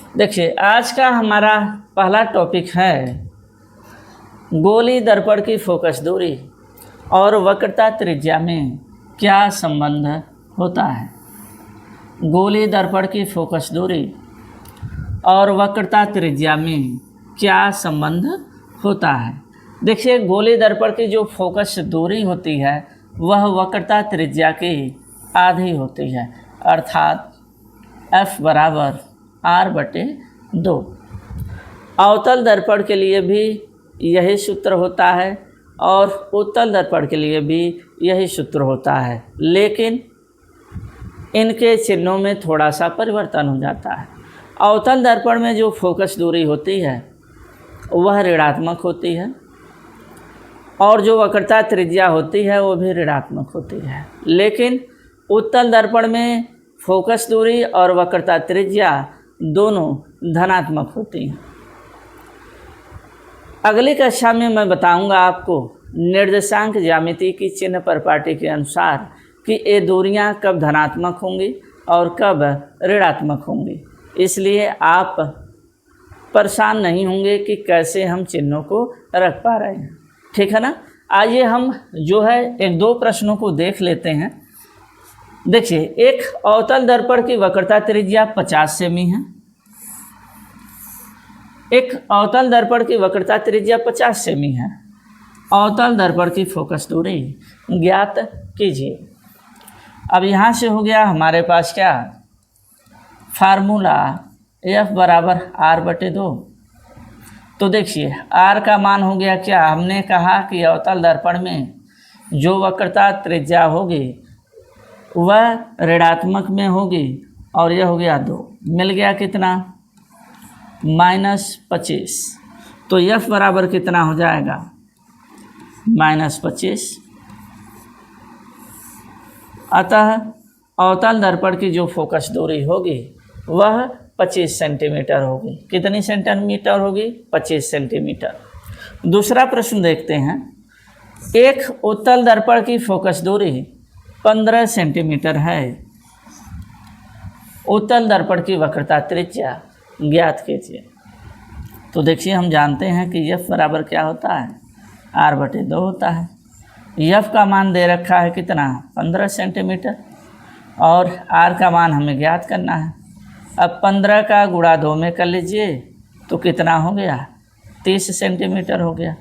देखिए, आज का हमारा पहला टॉपिक है गोली दर्पण की फोकस दूरी और वक्रता त्रिज्या में क्या संबंध होता है। गोली दर्पण की फोकस दूरी और वक्रता त्रिज्या में क्या संबंध होता है। देखिए, गोली दर्पण की जो फोकस दूरी होती है वह वक्रता त्रिज्या की आधी होती है, अर्थात F बराबर R/2। अवतल दर्पण के लिए भी यही सूत्र होता है और उत्तल दर्पण के लिए भी यही सूत्र होता है, लेकिन इनके चिन्हों में थोड़ा सा परिवर्तन हो जाता है। अवतल दर्पण में जो फोकस दूरी होती है वह ऋणात्मक होती है और जो वक्रता त्रिज्या होती है वो भी ऋणात्मक होती है, लेकिन उत्तल दर्पण में फोकस दूरी और वक्रता त्रिज्या दोनों धनात्मक होती हैं। अगली कक्षा में मैं बताऊंगा आपको निर्देशांक ज्यामिति की चिन्ह परिपाटी के अनुसार कि ये दूरियां कब धनात्मक होंगी और कब ऋणात्मक होंगी, इसलिए आप परेशान नहीं होंगे कि कैसे हम चिन्हों को रख पा रहे हैं। ठीक है ना। आइए हम जो है एक दो प्रश्नों को देख लेते हैं। देखिए, एक अवतल दर्पण की वक्रता त्रिज्या 50 सेमी है। एक अवतल दर्पण की वक्रता त्रिज्या 50 सेमी है। अवतल दर्पण की फोकस दूरी ज्ञात कीजिए। अब यहाँ से हो गया हमारे पास क्या फार्मूला F बराबर R/2। तो देखिए, R का मान हो गया क्या, हमने कहा कि अवतल दर्पण में जो वक्रता त्रिज्या होगी वह ऋणात्मक में होगी और यह हो गया 2, मिल गया कितना -25। तो F बराबर कितना हो जाएगा -25। अतः अवतल दर्पण की जो फोकस दूरी होगी वह 25 सेंटीमीटर होगी। कितनी सेंटीमीटर होगी 25 सेंटीमीटर। दूसरा प्रश्न देखते हैं। एक उत्तल दर्पण की फोकस दूरी 15 सेंटीमीटर है। उत्तल दर्पण की वक्रता त्रिज्या ज्ञात कीजिए। तो देखिए, हम जानते हैं कि F बराबर क्या होता है R/2 होता है। F का मान दे रखा है कितना 15 सेंटीमीटर और R का मान हमें ज्ञात करना है। अब 15 का गुणा 2 में कर लीजिए तो कितना हो गया 30 सेंटीमीटर हो गया।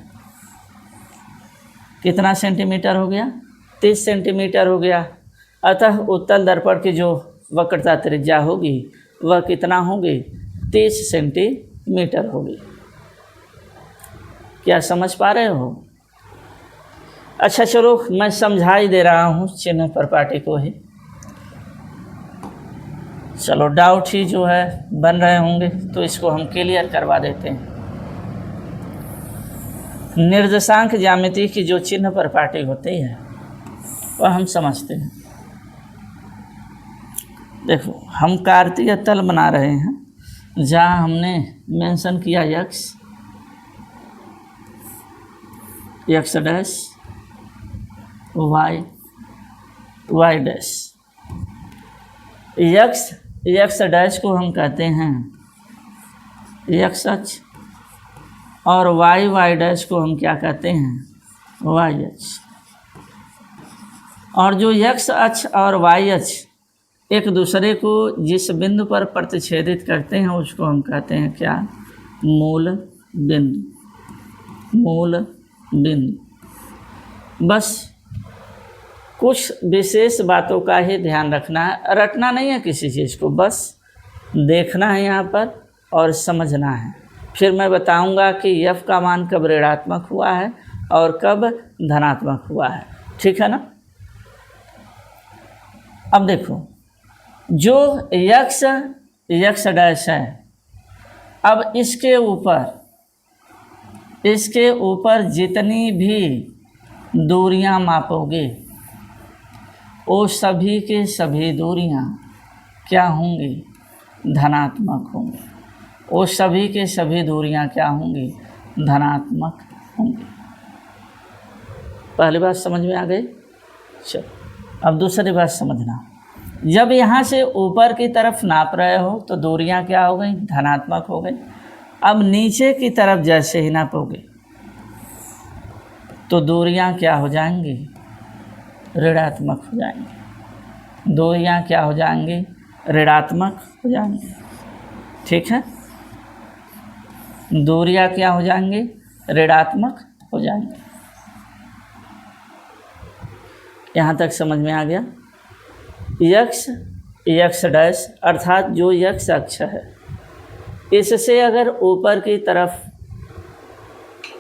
कितना सेंटीमीटर हो गया 30 सेंटीमीटर हो गया। अतः उत्तल दर्पण की जो वक्रता त्रिज्या होगी वह कितना होगी 30 सेंटीमीटर होगी। क्या समझ पा रहे हो। अच्छा, चलो मैं समझा ही दे रहा हूँ चिन्ह परिपाटी को ही। चलो, डाउट ही जो है बन रहे होंगे तो इसको हम क्लियर करवा देते हैं। निर्देशांक ज्यामिति की जो चिन्ह परिपाटी होती है वह हम समझते हैं। देखो, हम कार्तीय तल बना रहे हैं जहाँ हमने मेंशन किया x dash y dash. x dash को हम कहते हैं x अक्ष और y डैश को हम क्या कहते हैं y अक्ष। और जो x अक्ष और y अक्ष एक दूसरे को जिस बिंदु पर प्रतिच्छेदित करते हैं उसको हम कहते हैं क्या मूल बिंदु। बस कुछ विशेष बातों का ही ध्यान रखना है, रटना नहीं है किसी चीज़ को, बस देखना है यहाँ पर और समझना है। फिर मैं बताऊंगा कि F का मान कब ऋणात्मक हुआ है और कब धनात्मक हुआ है। ठीक है ना। अब देखो, जो x डैश है, अब इसके ऊपर जितनी भी दूरियां मापोगे वो सभी के सभी दूरियां क्या होंगी धनात्मक होंगी। वो सभी के सभी दूरियां क्या होंगी धनात्मक होंगी। पहली बात समझ में आ गई। चलो, अब दूसरी बात समझना। जब यहाँ से ऊपर की तरफ नाप रहे हो तो दूरियां क्या हो गई, धनात्मक हो गई। अब नीचे की तरफ जैसे ही नापोगे तो दूरियां क्या हो जाएंगी, ऋणात्मक हो जाएंगी। दूरियां क्या हो जाएंगी, ऋणात्मक हो जाएंगी। ठीक है, दूरियां क्या हो जाएंगी, ऋणात्मक हो जाएंगी। यहाँ तक समझ में आ गया। यक्स डैश अर्थात जो यक्स अक्ष है, इससे अगर ऊपर की तरफ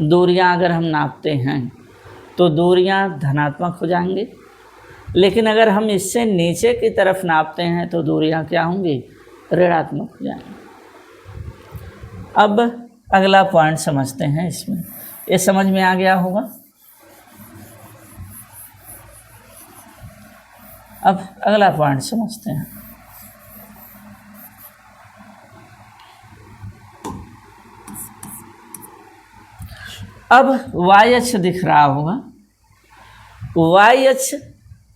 दूरियां अगर हम नापते हैं तो दूरियां धनात्मक हो जाएंगी, लेकिन अगर हम इससे नीचे की तरफ नापते हैं तो दूरियां क्या होंगी, ऋणात्मक हो जाएंगी। अब अगला पॉइंट समझते हैं इसमें, ये समझ में आ गया होगा। अब अगला पॉइंट समझते हैं। अब वाई अक्ष दिख रहा होगा, वाई अक्ष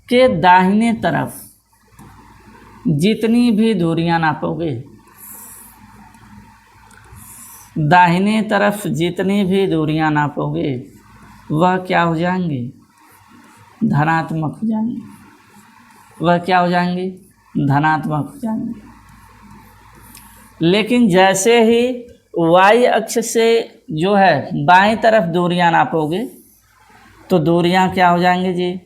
के दाहिने तरफ जितनी भी दूरियां नापोगे, दाहिने तरफ जितनी भी दूरियां नापोगे वह क्या हो जाएंगी, धनात्मक हो जाएंगी। वह क्या हो जाएंगी, धनात्मक हो जाएंगी। लेकिन जैसे ही वाई अक्ष से जो है बाएं तरफ दूरियां नापोगे तो दूरियां क्या हो जाएंगी जी,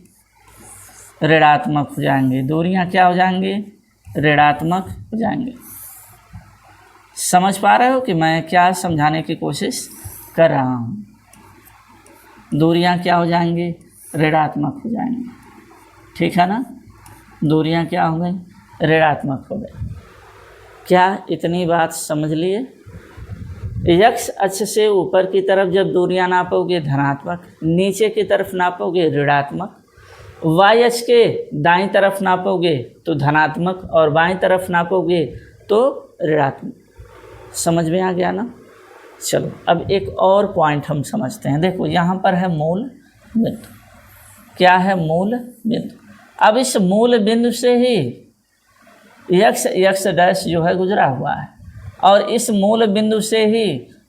ऋणात्मक हो जाएंगी। दूरियां क्या हो जाएंगी, ऋणात्मक हो जाएंगी। समझ पा रहे हो कि मैं क्या समझाने की कोशिश कर रहा हूँ। दूरियां क्या हो जाएंगी, ऋणात्मक हो जाएंगी। ठीक है ना, दूरियां क्या हो गई, ऋणात्मक हो गई। क्या इतनी बात समझ लिए। यक्स अक्ष से ऊपर की तरफ जब दूरियां नापोगे धनात्मक, नीचे की तरफ नापोगे ऋणात्मक, वाई अक्ष के दाईं तरफ नापोगे तो धनात्मक और बाईं तरफ नापोगे तो ऋणात्मक। समझ में आ गया ना। चलो अब एक और पॉइंट हम समझते हैं। देखो यहाँ पर है मूल बिंदु। क्या है, मूल बिंदु। अब इस मूल बिंदु से ही यक्स डैश जो है गुजरा हुआ है और इस मूल बिंदु से ही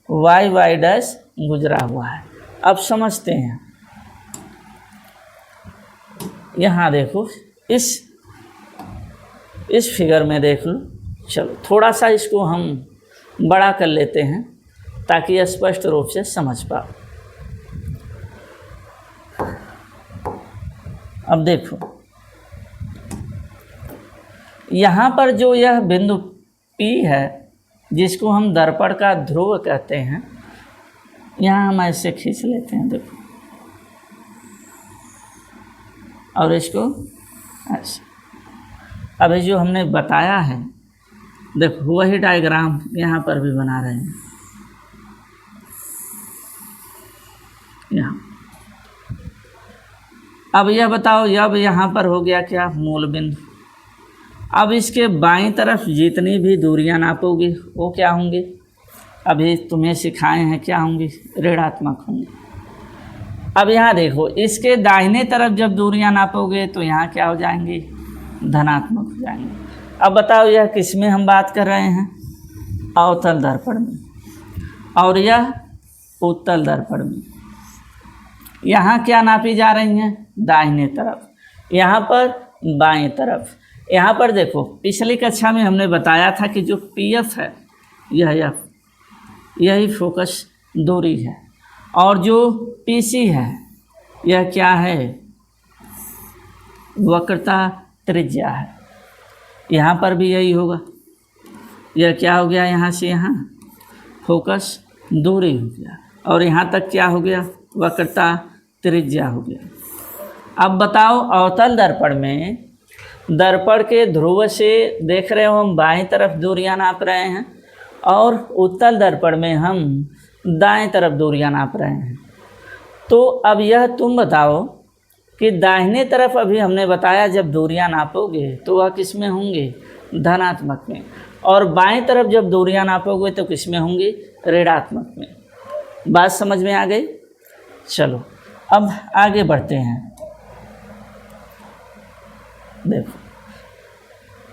वाई डैश गुजरा हुआ है। अब समझते हैं। यहाँ देखो इस फिगर में देख लो। चलो थोड़ा सा इसको हम बड़ा कर लेते हैं ताकि स्पष्ट रूप से समझ पाओ। अब देखो यहाँ पर जो यह बिंदु P है जिसको हम दर्पण का ध्रुव कहते हैं, यहाँ हम ऐसे खींच लेते हैं। देखो और इसको ऐसे। अब जो हमने बताया है देखो वही डायग्राम यहाँ पर भी बना रहे हैं। यहाँ अब यह बताओ, अब यहाँ पर हो गया क्या, मूल बिंदु। अब इसके बाईं तरफ जितनी भी दूरियां नापोगी वो क्या होंगी, अभी तुम्हें सिखाए हैं क्या होंगी, ऋणात्मक होंगी। अब यहाँ देखो इसके दाहिने तरफ जब दूरियां नापोगे तो यहाँ क्या हो जाएंगी, धनात्मक हो जाएंगी। अब बताओ यह किस में हम बात कर रहे हैं, अवतल दर्पण में, और यह उत्तल दर्पण में। यहाँ क्या नापी जा रही हैं, दाहिने तरफ, यहाँ पर बाएं तरफ। यहाँ पर देखो पिछली कक्षा में हमने बताया था कि जो पीएफ है यही फोकस दूरी है, और जो पीसी है यह क्या है, वक्रता त्रिज्या है। यहाँ पर भी यही होगा। यह क्या हो गया, यहाँ से यहाँ फोकस दूरी हो गया, और यहाँ तक क्या हो गया, वक्रता त्रिज्या हो गया। अब बताओ अवतल दर्पण में दर्पण के ध्रुव से देख रहे हो हम बाएं तरफ दूरियां नाप रहे हैं, और उत्तल दर्पण में हम दाएं तरफ दूरियां नाप रहे हैं। तो अब यह तुम बताओ कि दाहिने तरफ अभी हमने बताया जब दूरियां नापोगे तो वह किस में होंगे, धनात्मक में, और बाएं तरफ जब दूरियां नापोगे तो किस में होंगी, ऋणात्मक में। बात समझ में आ गई। चलो अब आगे बढ़ते हैं। देखो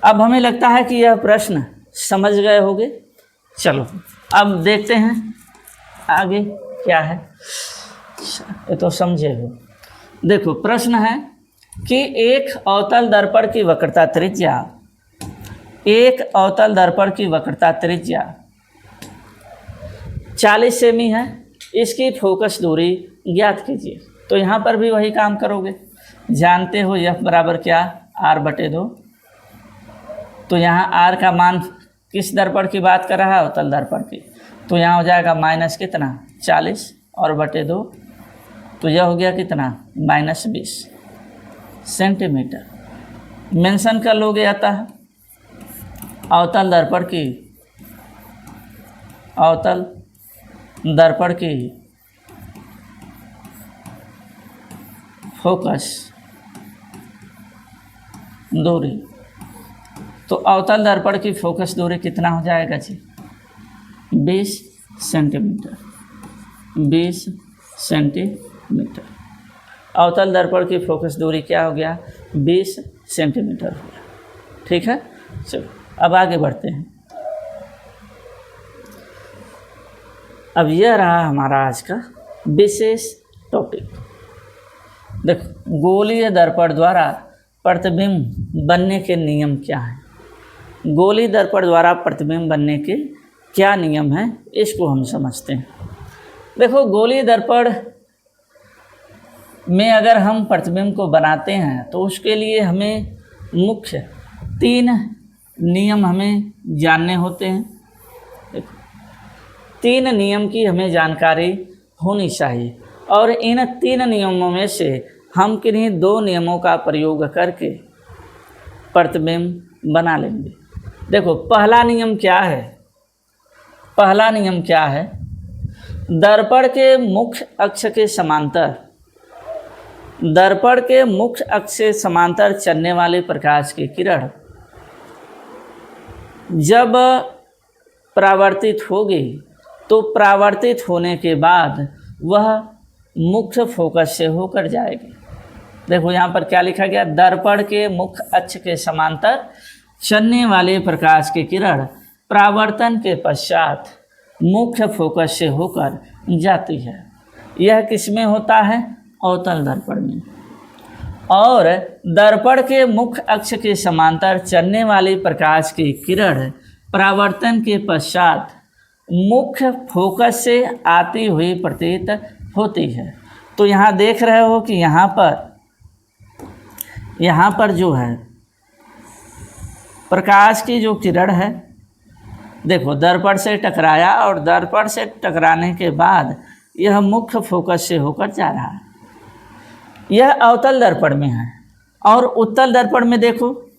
अब हमें लगता है कि यह प्रश्न समझ गए होंगे। चलो अब देखते हैं आगे क्या है। ये तो समझे हो। देखो प्रश्न है कि एक अवतल दर्पण की वक्रता त्रिज्या, एक अवतल दर्पण की वक्रता त्रिज्या 40 सेमी है, इसकी फोकस दूरी ज्ञात कीजिए। तो यहाँ पर भी वही काम करोगे, जानते हो F बराबर क्या, R/2। तो यहाँ R का मान किस दर्पण की बात कर रहा है, अवतल दर्पण की। तो यहाँ हो जाएगा माइनस कितना 40 और बटे 2, तो यह हो गया कितना -20 सेंटीमीटर। मेंशन कर लोगे आता है अवतल दर्पण की फोकस दूरी। तो अवतल दर्पण की फोकस दूरी कितना हो जाएगा जी, 20 सेंटीमीटर। 20 सेंटीमीटर अवतल दर्पण की फोकस दूरी क्या हो गया, 20 सेंटीमीटर हो गया। ठीक है, चलो अब आगे बढ़ते हैं। अब यह रहा हमारा आज का विशेष टॉपिक। देखो गोलीय दर्पण द्वारा प्रतिबिंब बनने के नियम क्या हैं। गोलीय दर्पण द्वारा प्रतिबिंब बनने के क्या नियम हैं, इसको हम समझते हैं। देखो गोलीय दर्पण में अगर हम प्रतिबिंब को बनाते हैं तो उसके लिए हमें मुख्य 3 नियम हमें जानने होते हैं। 3 नियम की हमें जानकारी होनी चाहिए और इन 3 नियमों में से हम किन्हीं 2 नियमों का प्रयोग करके प्रतिबिंब बना लेंगे। देखो पहला नियम क्या है, पहला नियम क्या है, दर्पण के मुख्य अक्ष के समांतर, दर्पण के मुख्य अक्ष से समांतर चलने वाले प्रकाश की किरण जब परावर्तित होगी तो परावर्तित होने के बाद वह मुख्य फोकस से होकर जाएगी। देखो यहाँ पर क्या लिखा गया, दर्पण के मुख्य अक्ष के समांतर चलने वाले प्रकाश की किरण परावर्तन के पश्चात मुख्य फोकस से होकर जाती है। यह किसमें होता है, अवतल दर्पण में। और दर्पण के मुख्य अक्ष के समांतर चलने वाली प्रकाश की किरण परावर्तन के पश्चात मुख्य फोकस से आती हुई प्रतीत होती है। तो यहाँ देख रहे हो कि यहाँ पर जो है प्रकाश की जो किरण है, देखो दर्पण से टकराया और दर्पण से टकराने के बाद यह मुख्य फोकस से होकर जा रहा है। यह अवतल दर्पण में है। और उत्तल दर्पण में देखो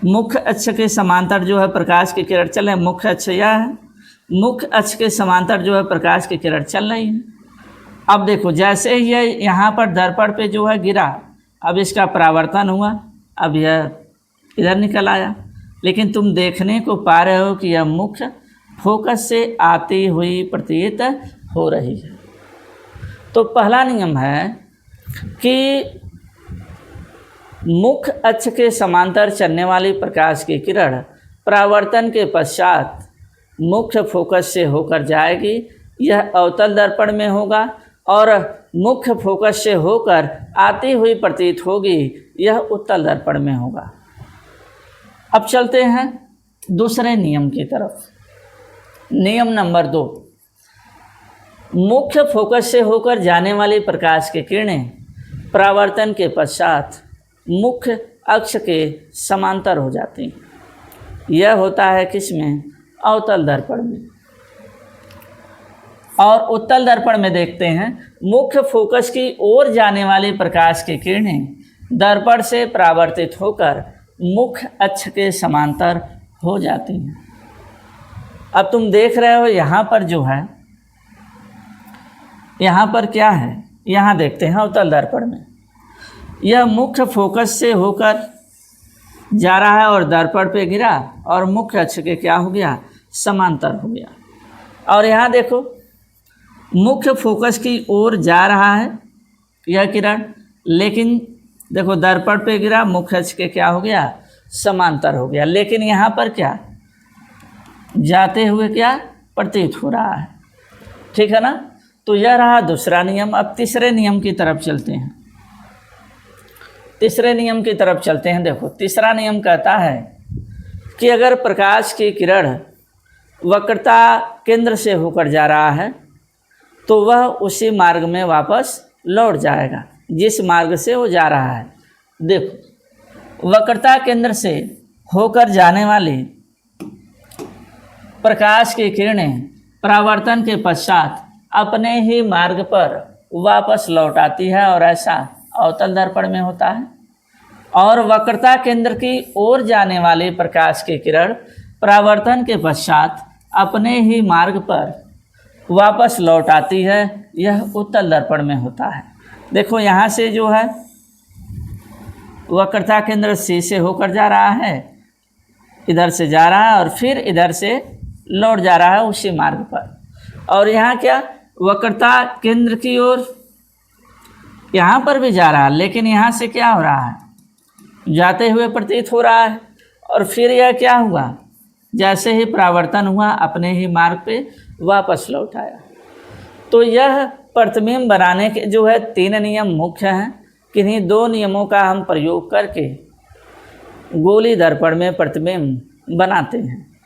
मुख्य अक्ष के समांतर जो है प्रकाश की किरण चल रही है, मुख्य अक्ष यह है, मुख्य अक्ष के समांतर जो है प्रकाश की किरण चल रही है। अब देखो जैसे ही यह यहाँ पर दर्पण पे जो है गिरा, अब इसका परावर्तन हुआ, अब यह इधर निकल आया, लेकिन तुम देखने को पा रहे हो कि यह मुख्य फोकस से आती हुई प्रतीत हो रही है। तो पहला नियम है कि मुख्य अक्ष के समांतर चलने वाली प्रकाश की किरण परावर्तन के पश्चात मुख्य फोकस से होकर जाएगी। यह अवतल दर्पण में होगा और मुख्य फोकस से होकर आती हुई प्रतीत होगी, यह उत्तल दर्पण में होगा। अब चलते हैं दूसरे नियम की तरफ। नियम नंबर 2, मुख्य फोकस से होकर जाने वाली प्रकाश की किरणें परावर्तन के पश्चात मुख्य अक्ष के समांतर हो जाती हैं। यह होता है किसमें, अवतल दर्पण में। और उत्तल दर्पण में देखते हैं मुख्य फोकस की ओर जाने वाली प्रकाश की किरणें दर्पण से परावर्तित होकर मुख्य अक्ष के समांतर हो जाती हैं। अब तुम देख रहे हो यहाँ पर जो है, यहाँ पर क्या है, यहाँ देखते हैं अवतल दर्पण में यह मुख्य फोकस से होकर जा रहा है और दर्पण पे गिरा और मुख्य अक्ष के क्या हो गया, समांतर हो गया। और यहाँ देखो मुख्य फोकस की ओर जा रहा है यह किरण, लेकिन देखो दर्पण पे गिरा, मुख्य अक्ष के क्या हो गया, समांतर हो गया। लेकिन यहाँ पर क्या, जाते हुए क्या प्रतीत हो रहा है, ठीक है ना। तो यह रहा दूसरा नियम। अब तीसरे नियम की तरफ चलते हैं। तीसरे नियम की तरफ चलते हैं। देखो, तीसरा नियम कहता है कि अगर प्रकाश की किरण वक्रता केंद्र से होकर जा रहा है तो वह उसी मार्ग में वापस लौट जाएगा जिस मार्ग से वो जा रहा है। देखो, वक्रता केंद्र से होकर जाने वाली प्रकाश की किरणें परावर्तन के पश्चात अपने ही मार्ग पर वापस लौट आती है और ऐसा अवतल दर्पण में होता है। और वक्रता केंद्र की ओर जाने वाली प्रकाश की किरण परावर्तन के पश्चात अपने ही मार्ग पर वापस लौट आती है, यह उत्तल दर्पण में होता है। देखो, यहाँ से जो है वक्रता केंद्र C से होकर जा रहा है, इधर से जा रहा है और फिर इधर से लौट जा रहा है उसी मार्ग पर। और यहाँ क्या, वक्रता केंद्र की ओर यहाँ पर भी जा रहा है, लेकिन यहाँ से क्या हो रहा है, जाते हुए प्रतीत हो रहा है। और फिर यह क्या हुआ, जैसे ही परावर्तन हुआ अपने ही मार्ग पे वापस लौट आया। तो यह प्रतिबिंब बनाने के जो है 3 नियम मुख्य हैं। किन्हीं 2 नियमों का हम प्रयोग करके गोली दर्पण में प्रतिबिंब बनाते हैं।